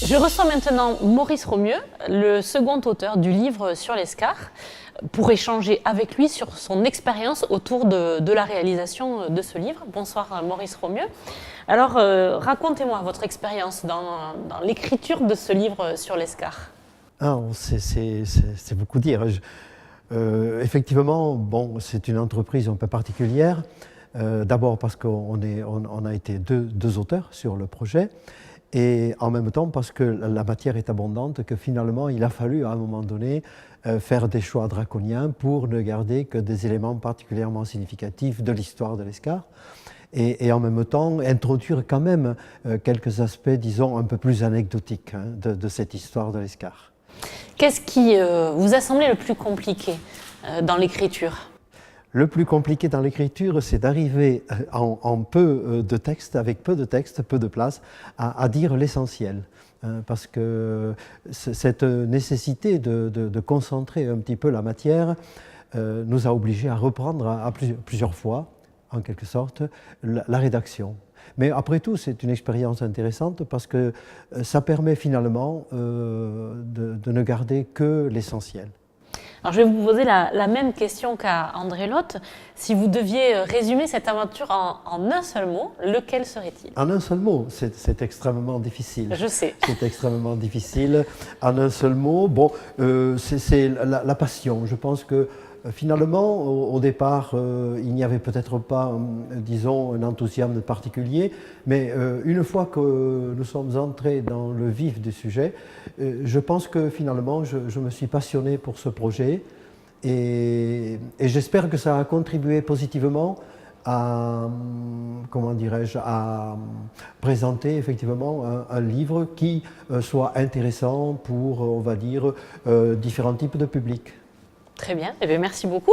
Je reçois maintenant Maurice Romieux, le second auteur du livre sur l'Escar, pour échanger avec lui sur son expérience autour de la réalisation de ce livre. Bonsoir Maurice Romieux. Alors racontez-moi votre expérience dans l'écriture de ce livre sur l'Escar. C'est beaucoup dire. Effectivement, bon, c'est une entreprise un peu particulière. D'abord parce qu'on a été deux auteurs sur le projet, et en même temps parce que la matière est abondante, que finalement il a fallu à un moment donné faire des choix draconiens pour ne garder que des éléments particulièrement significatifs de l'histoire de l'Escar, et en même temps introduire quand même quelques aspects, disons, un peu plus anecdotiques de cette histoire de l'Escar. Qu'est-ce qui vous a semblé le plus compliqué dans l'écriture ? Le plus compliqué dans l'écriture, c'est d'arriver en peu de texte, avec peu de texte, peu de place, à dire l'essentiel. Parce que cette nécessité de concentrer un petit peu la matière nous a obligés à reprendre à plusieurs fois, en quelque sorte, la rédaction. Mais après tout, c'est une expérience intéressante parce que ça permet finalement de ne garder que l'essentiel. Alors je vais vous poser la même question qu'à André Lotte. Si vous deviez résumer cette aventure en un seul mot, lequel serait-il ? En un seul mot, c'est extrêmement difficile. Je sais. C'est extrêmement difficile. En un seul mot, bon, c'est la passion. Je pense que finalement, au départ, il n'y avait peut-être pas, disons, un enthousiasme particulier, mais une fois que nous sommes entrés dans le vif du sujet, je pense que finalement, je me suis passionné pour ce projet, et j'espère que ça a contribué positivement à, comment dirais-je, à présenter effectivement un livre qui soit intéressant pour, on va dire, différents types de publics. Très bien, eh bien, merci beaucoup.